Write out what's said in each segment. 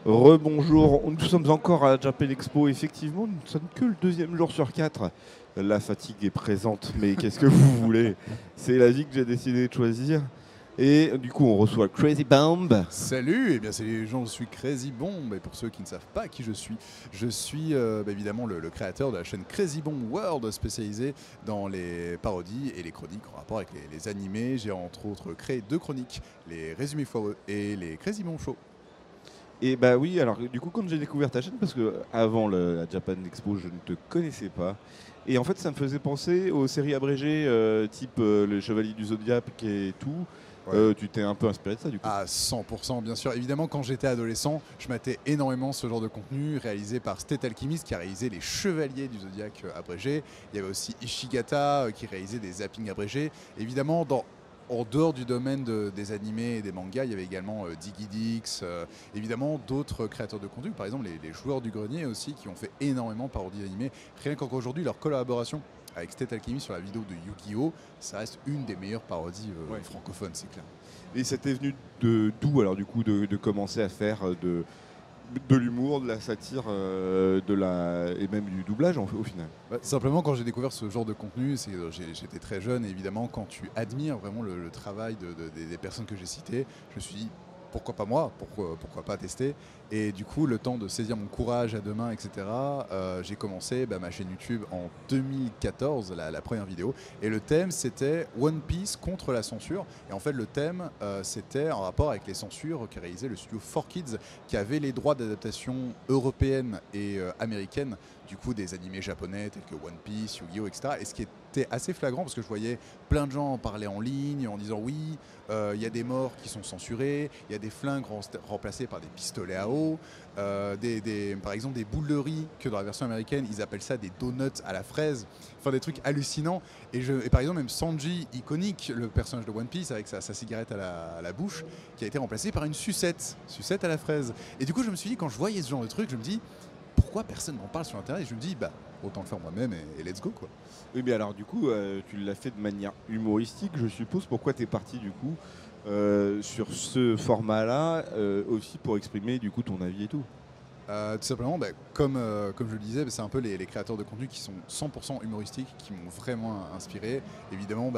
Rebonjour, nous sommes encore à Japan Expo. Effectivement, nous ne sommes que le deuxième jour sur 4. La fatigue est présente, mais qu'est-ce que vous voulez? C'est la vie que j'ai décidé de choisir. Et du coup, on reçoit Crazy Bomb. Salut, et bien salut les gens, je suis Crazy Bomb, et pour ceux qui ne savent pas qui je suis évidemment le créateur de la chaîne Crazy Bomb World, spécialisée dans les parodies et les chroniques en rapport avec les animés. J'ai entre autres créé 2 chroniques, les résumés foireux et les Crazy Bomb Show. Et bah oui, alors du coup, quand j'ai découvert ta chaîne, parce que avant la Japan Expo, je ne te connaissais pas. Et en fait, ça me faisait penser aux séries abrégées type Le Chevalier du Zodiaque et tout. Ouais. Tu t'es un peu inspiré de ça du coup? À 100%, bien sûr. Évidemment, quand j'étais adolescent, je matais énormément ce genre de contenu réalisé par State Alchemist qui a réalisé les Chevaliers du Zodiaque abrégés. Il y avait aussi Ishigata qui réalisait des zappings abrégés. Évidemment, en dehors du domaine des animés et des mangas, il y avait également Digidix, évidemment d'autres créateurs de contenu, par exemple les joueurs du grenier aussi, qui ont fait énormément de parodies d'animés. Rien qu'encore aujourd'hui, leur collaboration avec State Alchemist sur la vidéo de Yu-Gi-Oh! Ça reste une des meilleures parodies francophones, c'est clair. Et ça t'est venu de d'où alors du coup de commencer à faire de l'humour, de la satire, et même du doublage au final? Simplement, quand j'ai découvert ce genre de contenu, j'étais très jeune, et évidemment, quand tu admires vraiment le travail des personnes que j'ai citées, je me suis dit, pourquoi pas moi, pourquoi pas tester. Et du coup, le temps de saisir mon courage à deux mains, etc., j'ai commencé ma chaîne YouTube en 2014, la première vidéo. Et le thème, c'était One Piece contre la censure. Et en fait, le thème, c'était en rapport avec les censures qu'a réalisé le studio 4Kids, qui avait les droits d'adaptation européenne et américaine, du coup, des animés japonais tels que One Piece, Yu-Gi-Oh!, etc. Et ce qui était assez flagrant, parce que je voyais plein de gens en parler en ligne, en disant oui, il y a des morts qui sont censurés, il y a des flingues remplacés par des pistolets à eau, par exemple des boules de riz que dans la version américaine ils appellent ça des donuts à la fraise, enfin des trucs hallucinants. Et par exemple même Sanji, iconique, le personnage de One Piece avec sa cigarette à la bouche, qui a été remplacé par une sucette à la fraise. Et du coup je me suis dit, quand je voyais ce genre de truc, je me dis pourquoi personne n'en parle sur internet, et je me dis autant le faire moi-même et let's go quoi. Oui, mais alors du coup, tu l'as fait de manière humoristique, je suppose. Pourquoi tu es parti du coup sur ce format-là, aussi pour exprimer du coup ton avis et tout? Tout simplement, comme je le disais, c'est un peu les créateurs de contenu qui sont 100% humoristiques, qui m'ont vraiment inspiré. Évidemment,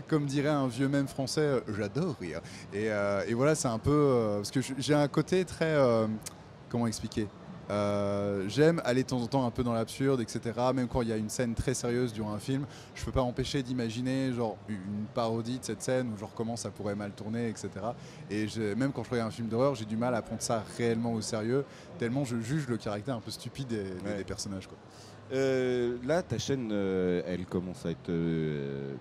comme dirait un vieux mème français, j'adore rire. Et voilà, c'est un peu... parce que j'ai un côté très... comment expliquer? J'aime aller de temps en temps un peu dans l'absurde, etc. Même quand il y a une scène très sérieuse durant un film, je peux pas m'empêcher d'imaginer genre une parodie de cette scène, ou genre comment ça pourrait mal tourner, etc. Et même quand je regarde un film d'horreur, j'ai du mal à prendre ça réellement au sérieux, tellement je juge le caractère un peu stupide des personnages, quoi. Là, ta chaîne, elle commence à être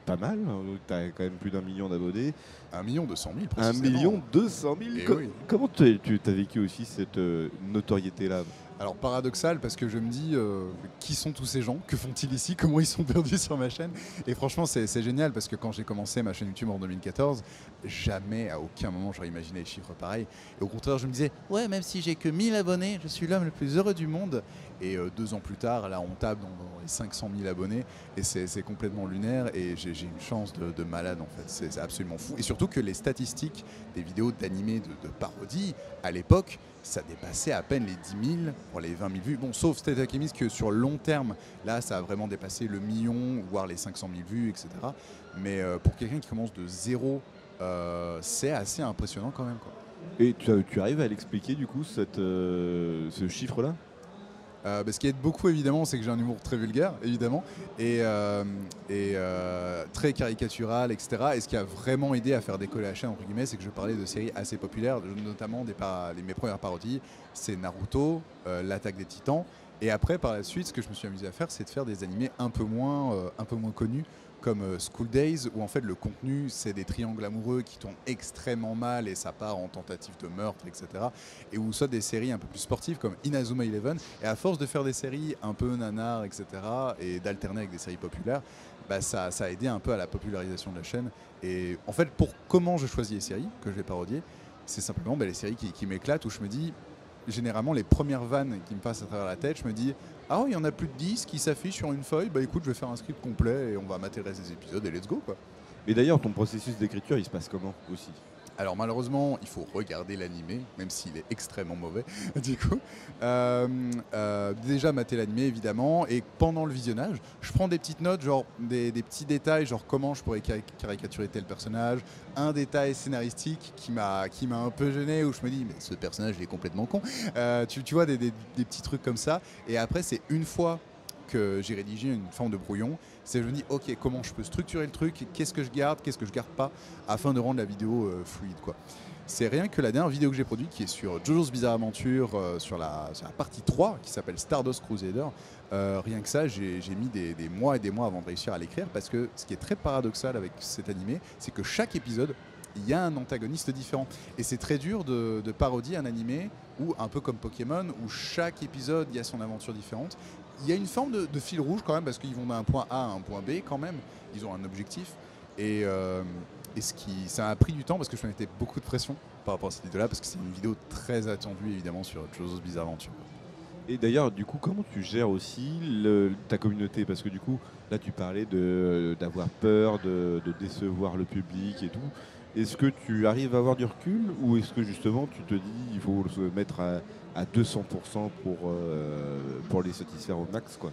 pas mal. Tu as quand même plus d'1 million d'abonnés. 1 200 000 1 précisément. 200 000. Et oui. Comment tu as vécu aussi cette notoriété-là? Alors paradoxal, parce que je me dis qui sont tous ces gens, que font-ils ici, comment ils sont perdus sur ma chaîne. Et franchement c'est génial, parce que quand j'ai commencé ma chaîne YouTube en 2014, jamais à aucun moment j'aurais imaginé les chiffres pareils. Et au contraire je me disais ouais, même si j'ai que 1000 abonnés, je suis l'homme le plus heureux du monde. Et 2 ans plus tard, là on tape dans les 500 000 abonnés, et c'est complètement lunaire, et j'ai une chance de malade en fait, c'est absolument fou. Et surtout que les statistiques des vidéos d'animés de parodie, à l'époque, ça dépassait à peine les 10 000 pour les 20 000 vues. Bon, sauf State Alchemist que sur long terme, là ça a vraiment dépassé le million, voire les 500 000 vues, etc. Mais pour quelqu'un qui commence de zéro, c'est assez impressionnant quand même, quoi. Et tu arrives à l'expliquer du coup, ce chiffre-là? Ce qui aide beaucoup évidemment, c'est que j'ai un humour très vulgaire évidemment, et très caricatural, etc. Et ce qui a vraiment aidé à faire décoller la chaîne entre guillemets, c'est que je parlais de séries assez populaires, notamment mes premières parodies, c'est Naruto, l'Attaque des Titans. Et après par la suite, ce que je me suis amusé à faire, c'est de faire des animés un peu moins connus, comme School Days, où en fait le contenu c'est des triangles amoureux qui tournent extrêmement mal et ça part en tentative de meurtre, etc. Et où soit des séries un peu plus sportives comme Inazuma Eleven. Et à force de faire des séries un peu nanar, etc., et d'alterner avec des séries populaires, ça a aidé un peu à la popularisation de la chaîne. Et en fait, pour comment je choisis les séries que je vais parodier, c'est simplement les séries qui m'éclatent, où je me dis, généralement les premières vannes qui me passent à travers la tête, je me dis ah oui, il y en a plus de 10 qui s'affichent sur une feuille, écoute, je vais faire un script complet et on va mater le reste des épisodes et let's go, quoi. Et d'ailleurs, ton processus d'écriture, il se passe comment aussi? Alors malheureusement, il faut regarder l'animé, même s'il est extrêmement mauvais, du coup. Déjà mater l'animé, évidemment, et pendant le visionnage, je prends des petites notes, genre des petits détails, genre comment je pourrais caricaturer tel personnage, un détail scénaristique qui m'a un peu gêné, où je me dis, mais ce personnage, il est complètement con. Tu vois, des petits trucs comme ça. Et après, c'est une fois que j'ai rédigé une forme de brouillon, c'est je me dis ok, comment je peux structurer le truc, qu'est-ce que je garde pas, afin de rendre la vidéo fluide quoi. C'est rien que la dernière vidéo que j'ai produite qui est sur JoJo's Bizarre Adventure, sur la partie 3 qui s'appelle Stardust Crusader. Rien que ça, j'ai mis des mois et des mois avant de réussir à l'écrire, parce que ce qui est très paradoxal avec cet animé, c'est que chaque épisode, il y a un antagoniste différent. Et c'est très dur de parodier un animé où, un peu comme Pokémon, où chaque épisode, il y a son aventure différente. Il y a une forme de fil rouge quand même, parce qu'ils vont d'un point A à un point B quand même. Ils ont un objectif. Et ça a pris du temps, parce que je mettais beaucoup de pression par rapport à cette vidéo-là, parce que c'est une vidéo très attendue évidemment sur JoJo's Bizarre Adventure. Et d'ailleurs, du coup, comment tu gères aussi ta communauté? Parce que du coup, là, tu parlais d'avoir peur, de décevoir le public et tout. Est-ce que tu arrives à avoir du recul, ou est-ce que justement tu te dis il faut se mettre à 200% pour les satisfaire au max, quoi?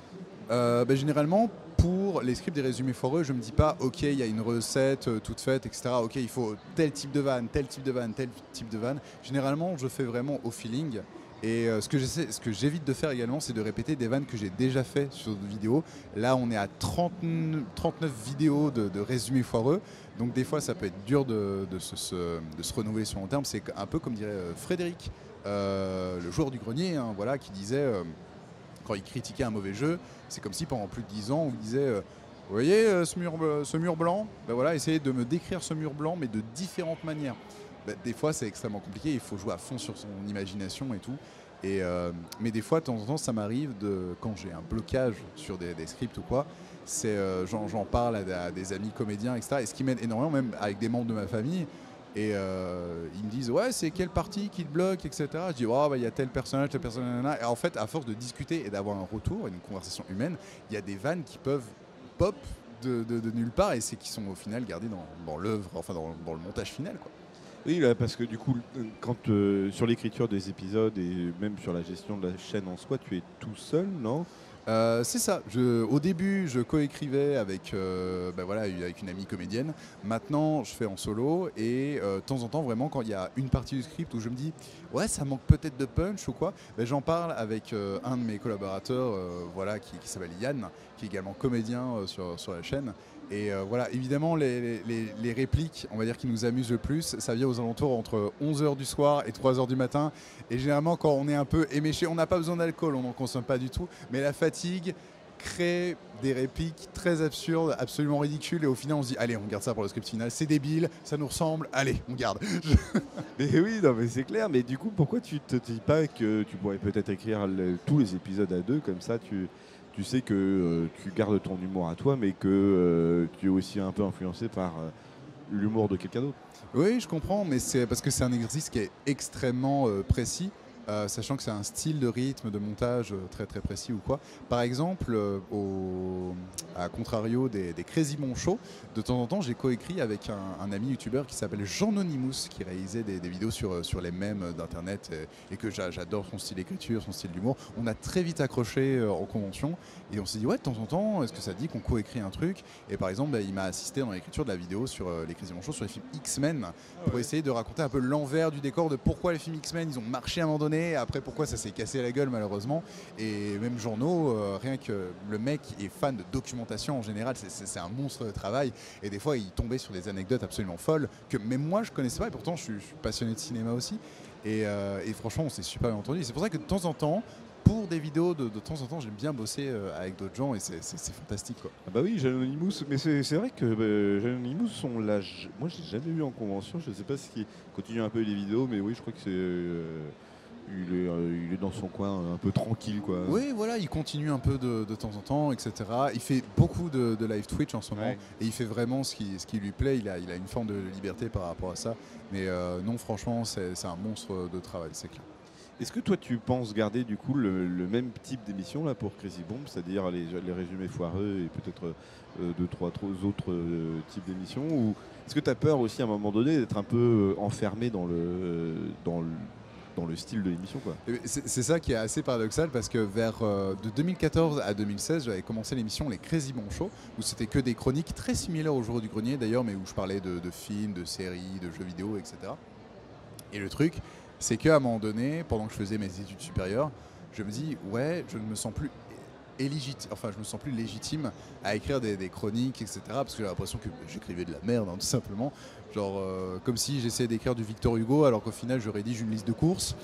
Généralement, pour les scripts des résumés foireux, je me dis pas ok, il y a une recette toute faite, etc. Ok, il faut tel type de vanne, tel type de vanne, tel type de vanne. Généralement, je fais vraiment au feeling. Et ce que j'évite de faire également, c'est de répéter des vannes que j'ai déjà fait sur d'autres vidéos. Là, on est à 39 vidéos de résumés foireux. Donc des fois, ça peut être dur de se renouveler sur long terme. C'est un peu comme dirait Frédéric, le joueur du grenier, hein, voilà, qui disait, quand il critiquait un mauvais jeu, c'est comme si pendant plus de 10 ans, on disait vous voyez ce mur blanc, ben voilà, essayez de me décrire ce mur blanc, mais de différentes manières. Des fois, c'est extrêmement compliqué, il faut jouer à fond sur son imagination et tout. Mais des fois, de temps en temps, ça m'arrive, quand j'ai un blocage sur des scripts ou quoi, j'en parle à des amis comédiens, etc. Et ce qui m'aide énormément, même avec des membres de ma famille. Et ils me disent ouais, c'est quelle partie qui te bloque, etc. Je dis oh, bah, y a tel personnage, tel personnage. Et en fait, à force de discuter et d'avoir un retour, une conversation humaine, il y a des vannes qui peuvent pop de nulle part, et c'est qui sont au final gardées dans l'œuvre, enfin dans le montage final, quoi. Oui, là, parce que du coup, quand sur l'écriture des épisodes et même sur la gestion de la chaîne en soi, tu es tout seul, non? C'est ça. Au début, je coécrivais avec une amie comédienne. Maintenant, je fais en solo, et de temps en temps, vraiment, quand il y a une partie du script où je me dis ouais, ça manque peut-être de punch ou quoi, j'en parle avec un de mes collaborateurs, qui s'appelle Yann, qui est également comédien sur la chaîne. Et voilà, évidemment, les répliques, on va dire, qui nous amusent le plus, ça vient aux alentours entre 11h du soir et 3h du matin. Et généralement, quand on est un peu éméché, on n'a pas besoin d'alcool, on n'en consomme pas du tout, mais la fatigue crée des répliques très absurdes, absolument ridicules, et au final, on se dit allez, on garde ça pour le script final, c'est débile, ça nous ressemble, allez, on garde. Mais oui, non, mais c'est clair. Mais du coup, pourquoi tu te dis pas que tu pourrais peut-être écrire tous les épisodes à deux, comme ça tu sais que tu gardes ton humour à toi, mais que tu es aussi un peu influencé par l'humour de quelqu'un d'autre? Oui, je comprends, mais c'est parce que c'est un exercice qui est extrêmement précis, sachant que c'est un style de rythme, de montage très très précis ou quoi. Par exemple, à contrario des Crazy Mon Show, de temps en temps, j'ai coécrit avec un ami youtubeur qui s'appelle Jean-Anonymous, qui réalisait des vidéos sur les mèmes d'internet, et que j'adore son style d'écriture, son style d'humour. On a très vite accroché en convention, et on s'est dit ouais, de temps en temps, est-ce que ça te dit qu'on coécrit un truc? Et par exemple, il m'a assisté dans l'écriture de la vidéo sur les Crazy Mon Show, sur les films X-Men, pour essayer de raconter un peu l'envers du décor de pourquoi les films X-Men ils ont marché à un moment donné, après pourquoi ça s'est cassé la gueule malheureusement. Et même Journaux, rien que le mec est fan de documentation en général, c'est un monstre de travail, et des fois il tombait sur des anecdotes absolument folles que même moi je connaissais pas, et pourtant je suis passionné de cinéma aussi, et franchement on s'est super bien entendu. C'est pour ça que de temps en temps, pour des vidéos, de temps en temps, j'aime bien bosser avec d'autres gens, et c'est fantastique, quoi. Ah bah oui, Jean-Anonymous, mais c'est vrai que Jean-Anonymous, moi je l'ai jamais vu en convention, je sais pas s'il continue un peu les vidéos, mais oui, je crois que il est dans son coin un peu tranquille, quoi. Oui, voilà, il continue un peu de temps en temps, etc. Il fait beaucoup de live Twitch en ce moment, Ouais. et il fait vraiment ce qui lui plaît. Il a une forme de liberté par rapport à ça. Mais non, franchement, c'est un monstre de travail, c'est clair. Est-ce que toi tu penses garder du coup le même type d'émission là pour Crazy Bomb, c'est-à-dire les résumés foireux et peut-être deux, trois autres types d'émissions, ou est-ce que tu as peur aussi à un moment donné d'être un peu enfermé dans le style de l'émission quoi? C'est ça qui est assez paradoxal parce que de 2014 à 2016, j'avais commencé l'émission Les Crazy Bomb Show, où c'était que des chroniques très similaires au Jour du Grenier d'ailleurs, mais où je parlais de films, de séries, de jeux vidéo, etc. Et le truc, c'est qu'à un moment donné, pendant que je faisais mes études supérieures, je me dis, ouais, je ne me sens plus je me sens plus légitime à écrire des chroniques, etc. Parce que j'ai l'impression que j'écrivais de la merde, hein, tout simplement. Genre, comme si j'essayais d'écrire du Victor Hugo, alors qu'au final, je rédige une liste de courses.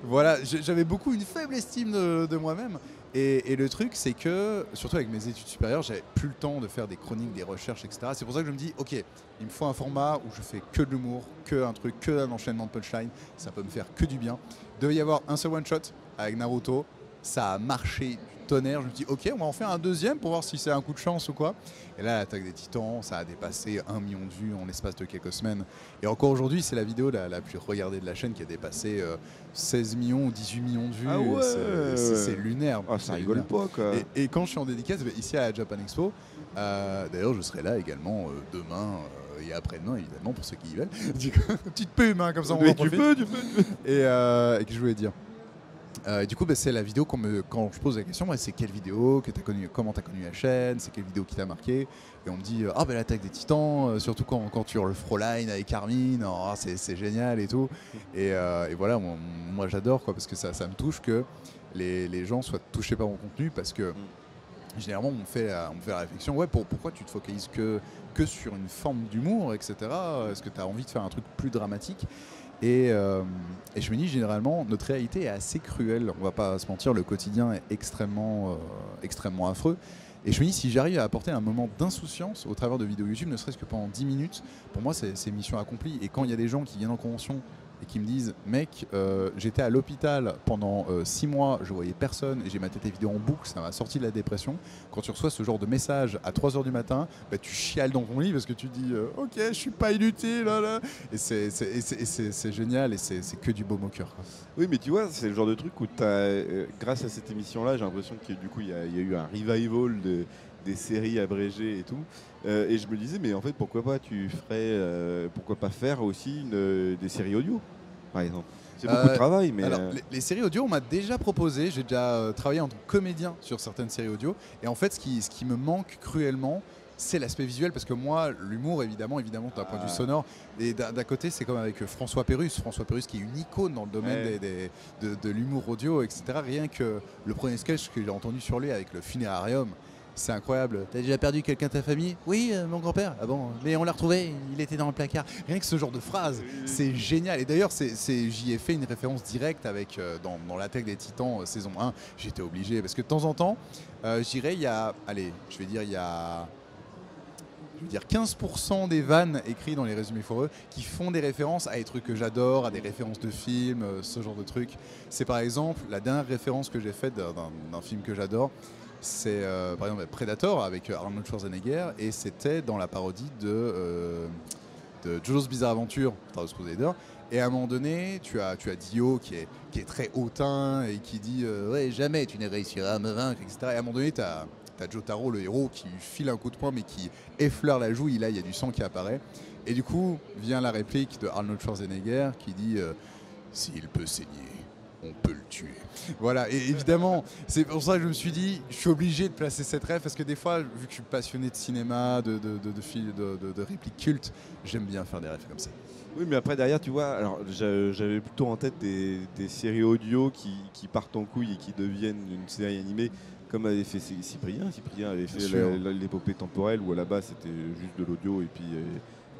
Voilà, j'avais beaucoup une faible estime de moi-même. Et le truc, c'est que, surtout avec mes études supérieures, j'avais plus le temps de faire des chroniques, des recherches, etc. C'est pour ça que je me dis, ok, il me faut un format où je fais que de l'humour, que un truc, que un enchaînement de punchline. Ça peut me faire que du bien. Il devait y avoir un seul one-shot avec Naruto. Ça a marché du tonnerre. Je me dis, ok, on va en faire un deuxième pour voir si c'est un coup de chance ou quoi. Et là, l'Attaque des Titans, ça a dépassé 1 million de vues en l'espace de quelques semaines. Et encore aujourd'hui, c'est la vidéo la plus regardée de la chaîne qui a dépassé 16 millions ou 18 millions de vues. Ah ouais, c'est lunaire. Ah, ça rigole pas quoi. Et quand je suis en dédicace ici à la Japan Expo, d'ailleurs, je serai là également demain. Et après-demain, évidemment, pour ceux qui y veulent. Petite pub, hein, comme ça on en profite. Tu peux. Et que je voulais dire. Et du coup, c'est la vidéo quand je pose la question, c'est quelle vidéo que t'as connu, comment tu as connu la chaîne, c'est quelle vidéo qui t'a marqué. Et on me dit, l'Attaque des Titans, surtout quand tu hurles Fräulein avec Carmine, c'est génial et tout. Et voilà, moi j'adore, quoi, parce que ça me touche que les gens soient touchés par mon contenu, parce que généralement on me fait la réflexion, ouais, pourquoi tu te focalises que sur une forme d'humour, etc. Est-ce que tu as envie de faire un truc plus dramatique? Et je me dis, généralement, notre réalité est assez cruelle. On va pas se mentir, le quotidien est extrêmement affreux. Et je me dis, si j'arrive à apporter un moment d'insouciance au travers de vidéos YouTube, ne serait-ce que pendant 10 minutes, pour moi, c'est mission accomplie. Et quand il y a des gens qui viennent en convention et qui me disent, mec, j'étais à l'hôpital pendant 6 mois, je voyais personne, et j'ai maté tes vidéos en boucle, ça m'a sorti de la dépression. Quand tu reçois ce genre de message à 3 h du matin, tu chiales dans ton lit parce que tu dis, ok, je suis pas inutile, là. Et c'est génial, et c'est que du baume au cœur. Oui, mais tu vois, c'est le genre de truc où grâce à cette émission-là, j'ai l'impression qu'il du coup, il y a eu un revival des séries abrégées et tout. Et je me disais, mais en fait, pourquoi pas faire aussi des séries audio, par exemple. C'est beaucoup de travail, mais... Alors, les séries audio, on m'a déjà proposé. J'ai déjà travaillé en tant que comédien sur certaines séries audio. Et en fait, ce qui me manque cruellement, c'est l'aspect visuel, parce que moi, l'humour, évidemment, d'un point de vue sonore, et d'un côté, c'est comme avec François Pérusse qui est une icône dans le domaine de l'humour audio, etc. Rien que le premier sketch que j'ai entendu sur lui avec le funérarium, c'est incroyable. T'as déjà perdu quelqu'un de ta famille? Oui, mon grand-père. Ah bon? Mais on l'a retrouvé, il était dans le placard. Rien que ce genre de phrase, c'est génial. Et d'ailleurs, j'y ai fait une référence directe avec dans l'Attaque des Titans saison 1. J'étais obligé, parce que de temps en temps, je dirais, il y a 15% des vannes écrites dans les résumés foireux qui font des références à des trucs que j'adore, à des références de films, ce genre de trucs. C'est par exemple la dernière référence que j'ai faite d'un film que j'adore. C'est par exemple Predator avec Arnold Schwarzenegger, et c'était dans la parodie de JoJo's Bizarre Adventure, Star Wars Crusader. Et à un moment donné, tu as Dio qui est très hautain et qui dit ouais, jamais tu ne réussiras à me vaincre, etc. Et à un moment donné, tu as Jotaro, le héros, qui lui file un coup de poing mais qui effleure la joue. Il y a du sang qui apparaît. Et du coup, vient la réplique de Arnold Schwarzenegger qui dit s'il peut saigner, on peut le tuer. Voilà, et évidemment, c'est pour ça que je me suis dit, je suis obligé de placer cette rêve, parce que des fois, vu que je suis passionné de cinéma, de répliques cultes, j'aime bien faire des rêves comme ça. Oui, mais après, derrière, tu vois, alors j'avais plutôt en tête des séries audio qui partent en couille et qui deviennent une série animée, comme avait fait Cyprien. Cyprien avait fait l'épopée temporelle, où à la base, c'était juste de l'audio, et puis...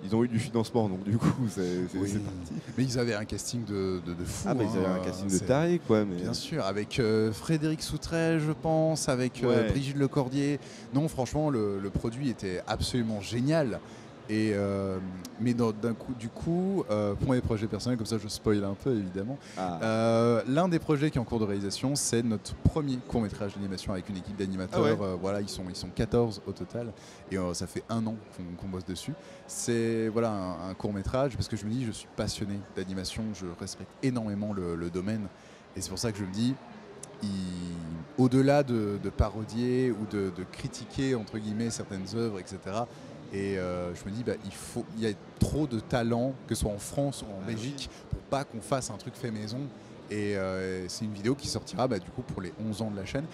ils ont eu du financement, donc du coup, c'est parti. Mais ils avaient un casting de fou. Ah, mais ils avaient un casting de taré, quoi. Mais... Bien sûr, avec Frédéric Soutret, je pense, avec Brigitte Lecordier. Non, franchement, le produit était absolument génial. Et mais du coup, pour mes projets personnels, comme ça je spoil un peu évidemment, l'un des projets qui est en cours de réalisation, c'est notre premier court-métrage d'animation avec une équipe d'animateurs. Voilà, ils sont 14 au total, et ça fait 1 an qu'on bosse dessus. C'est un court-métrage, parce que je me dis, je suis passionné d'animation, je respecte énormément le domaine. Et c'est pour ça que je me dis, au-delà de parodier ou de critiquer entre guillemets certaines œuvres, etc. Et je me dis, il y a trop de talent, que ce soit en France ou en Belgique, pour pas qu'on fasse un truc fait maison. Et c'est une vidéo qui sortira du coup pour les 11 ans de la chaîne.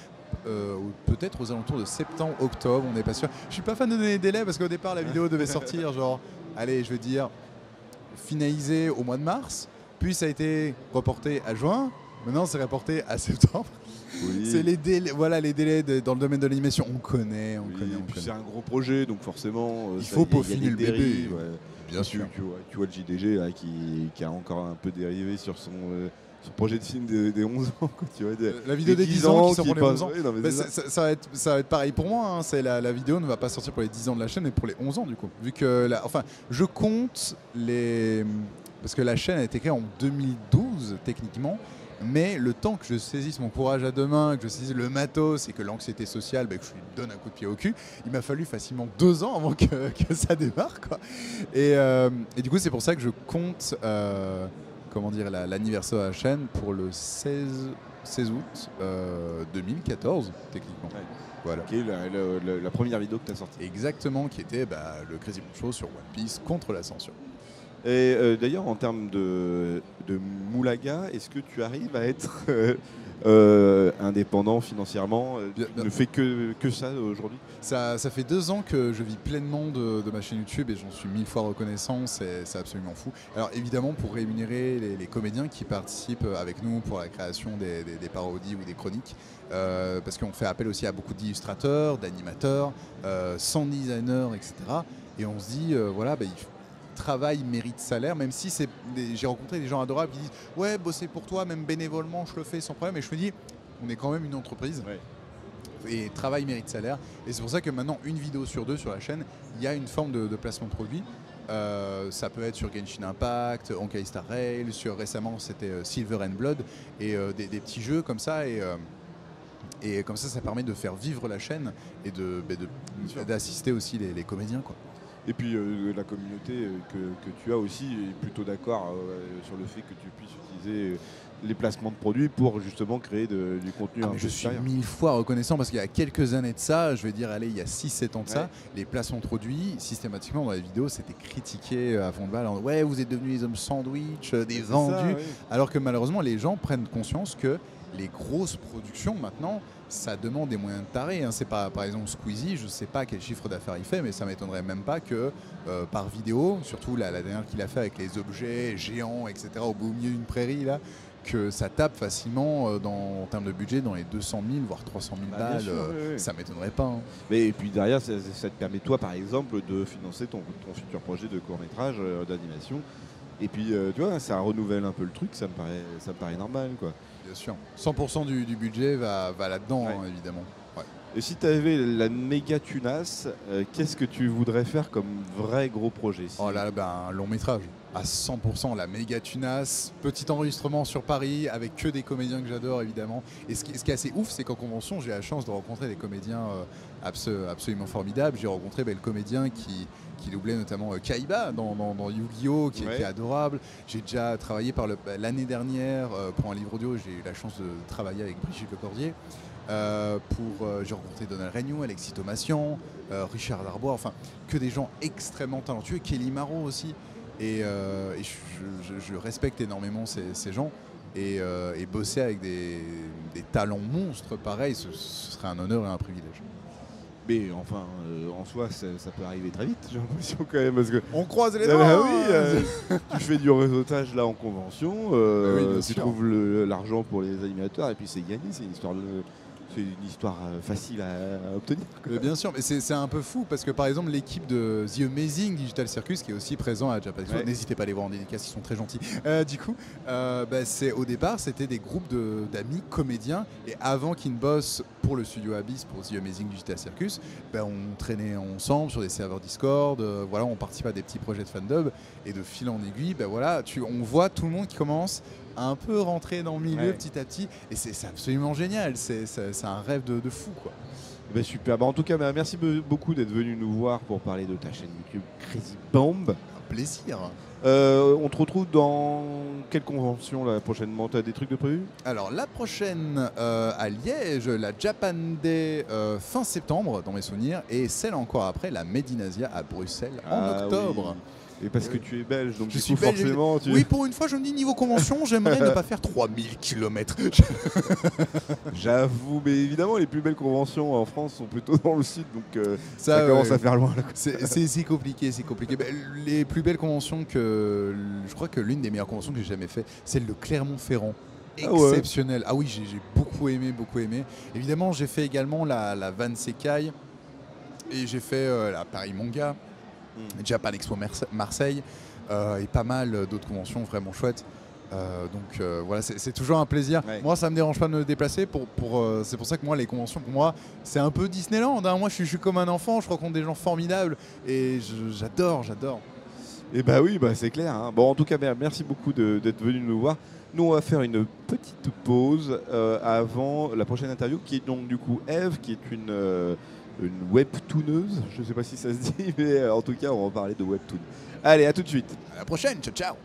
Peut-être aux alentours de septembre, octobre, on n'est pas sûr. Je suis pas fan de donner des délais parce qu'au départ la vidéo devait sortir genre, allez, je veux dire, finalisée au mois de mars, puis ça a été reporté à juin, maintenant c'est reporté à septembre. Oui. C'est les délais, voilà, les délais dans le domaine de l'animation, on connaît. C'est un gros projet, donc forcément il faut peaufiner le bébé. Ouais. Bien sûr. Tu vois le JDG là, qui a encore un peu dérivé sur son projet de film des 11 ans. Quoi, tu vois, la vidéo des 10 ans qui sort pour les 11 ans. Oui, non, ça va être pareil pour moi. Hein. La vidéo ne va pas sortir pour les 10 ans de la chaîne, mais pour les 11 ans du coup. Vu que je compte parce que la chaîne a été créée en 2012 techniquement. Mais le temps que je saisisse mon courage à deux mains, que je saisisse le matos et que l'anxiété sociale, que je lui donne un coup de pied au cul, il m'a fallu facilement 2 ans avant que ça démarre. Quoi. Et du coup, c'est pour ça que je compte l'anniversaire de la chaîne pour le 16 août 2014, techniquement. Ouais. Voilà. Qui est la première vidéo que tu as sortie. Exactement, qui était le Crazy Show sur One Piece contre la censure. Et d'ailleurs, en termes de Moulaga, est-ce que tu arrives à être indépendant financièrement? Tu ne fais que ça aujourd'hui? Ça fait 2 ans que je vis pleinement de ma chaîne YouTube et j'en suis 1000 fois reconnaissant, c'est absolument fou. Alors évidemment, pour rémunérer les comédiens qui participent avec nous pour la création des parodies ou des chroniques, parce qu'on fait appel aussi à beaucoup d'illustrateurs, d'animateurs, sound designers, etc. Et on se dit, travail mérite salaire, même si j'ai rencontré des gens adorables qui disent ouais, bosser pour toi, même bénévolement, je le fais sans problème. Et je me dis, on est quand même une entreprise. Ouais. Et travail mérite salaire. Et c'est pour ça que maintenant, une vidéo sur 2 sur la chaîne, il y a une forme de placement de produit. Ça peut être sur Genshin Impact, Honkai Star Rail, récemment c'était Silver and Blood, et des petits jeux comme ça. Et comme ça permet de faire vivre la chaîne et d'assister aussi les comédiens, quoi. Et puis la communauté que tu as aussi est plutôt d'accord sur le fait que tu puisses utiliser les placements de produits pour justement créer du contenu un peu je suis 1000 fois reconnaissant parce qu'il y a quelques années de ça, je vais dire, allez, il y a 6-7 ans de ça, les placements de produits, systématiquement dans les vidéos, c'était critiqué à fond de balle. Ouais, vous êtes devenus les hommes sandwich, des vendus. Alors que malheureusement, les gens prennent conscience que les grosses productions maintenant, ça demande des moyens de taré. Hein. C'est pas, par exemple, Squeezie, je ne sais pas quel chiffre d'affaires il fait, mais ça ne m'étonnerait même pas que par vidéo, surtout la dernière qu'il a fait avec les objets géants, etc., au beau milieu d'une prairie, là, que ça tape facilement en termes de budget dans les 200 000, voire 300 000 balles. Sûr, ça ne m'étonnerait pas. Hein. Mais, et puis derrière, ça te permet, toi, par exemple, de financer ton futur projet de court-métrage d'animation. Et puis, tu vois, ça renouvelle un peu le truc, ça me paraît normal, quoi. Bien sûr. 100% du budget va là-dedans, hein, évidemment. Ouais. Et si tu avais la méga tunasse, qu'est-ce que tu voudrais faire comme vrai gros projet? Oh là, un long métrage. À 100%, la méga tunasse. Petit enregistrement sur Paris avec que des comédiens que j'adore, évidemment. Et ce qui est assez ouf, c'est qu'en convention, j'ai la chance de rencontrer des comédiens absolument formidables. J'ai rencontré le comédien qui doublait notamment Kaiba dans Yu-Gi-Oh! Qui est adorable. J'ai déjà travaillé l'année dernière pour un livre audio. J'ai eu la chance de travailler avec Brigitte Lecordier. J'ai rencontré Donald Renew, Alexis Thomasian, Richard Darbois, enfin que des gens extrêmement talentueux, Kelly Marot aussi. Et je respecte énormément ces gens. Et bosser avec des talents monstres pareil, ce serait un honneur et un privilège. Mais enfin, en soi, ça peut arriver très vite, j'ai l'impression quand même. Parce que on croise les doigts. Tu fais du réseautage là en convention, tu trouves l'argent pour les animateurs et puis c'est gagné, c'est une histoire facile à obtenir. Bien sûr, mais c'est un peu fou parce que par exemple l'équipe de The Amazing Digital Circus qui est aussi présent à Japan Expo, n'hésitez pas à les voir en dédicace, ils sont très gentils. Du coup, au départ c'était des groupes d'amis comédiens et avant qu'ils ne bossent pour le studio Abyss, pour The Amazing Digital Circus, on traînait ensemble sur des serveurs Discord, on participe à des petits projets de fandub et de fil en aiguille, on voit tout le monde qui commence un peu rentrer dans le milieu petit à petit et c'est absolument génial, c'est un rêve de fou, quoi. Super, en tout cas merci beaucoup d'être venu nous voir pour parler de ta chaîne YouTube Crazy Bomb. plaisir. On te retrouve dans quelle convention là, prochainement? Tu as des trucs de prévu? Alors la prochaine à Liège, la Japan Day fin septembre dans mes souvenirs, et celle encore après, la Made in Asia à Bruxelles en octobre. Oui. Et parce que tu es belge, donc Je du suis coup belge, forcément... Oui, pour une fois, je me dis niveau convention, j'aimerais ne pas faire 3000 km. J'avoue, mais évidemment, les plus belles conventions en France sont plutôt dans le sud, donc ça commence à faire loin. Là. C'est compliqué, c'est compliqué. Ben, les plus belles conventions je crois que l'une des meilleures conventions que j'ai jamais fait, celle de Clermont-Ferrand. Exceptionnelle. Ah oui, j'ai beaucoup aimé, beaucoup aimé. Évidemment, j'ai fait également la Van Sekai et j'ai fait la Paris Manga, Japan Expo Marseille et pas mal d'autres conventions vraiment chouettes. Donc voilà, c'est toujours un plaisir. Ouais. Moi, ça me dérange pas de me déplacer. C'est pour ça que moi, les conventions, pour moi, c'est un peu Disneyland. Hein. Moi, je suis comme un enfant. Je rencontre des gens formidables et j'adore. Et bah oui, bah c'est clair. Hein. Bon, en tout cas, merci beaucoup d'être venu nous voir. Nous, on va faire une petite pause avant la prochaine interview, qui est donc du coup Eve, qui est une webtooneuse. Je sais pas si ça se dit, mais en tout cas, on va parler de webtoon. Allez, à tout de suite. À la prochaine. Ciao, ciao.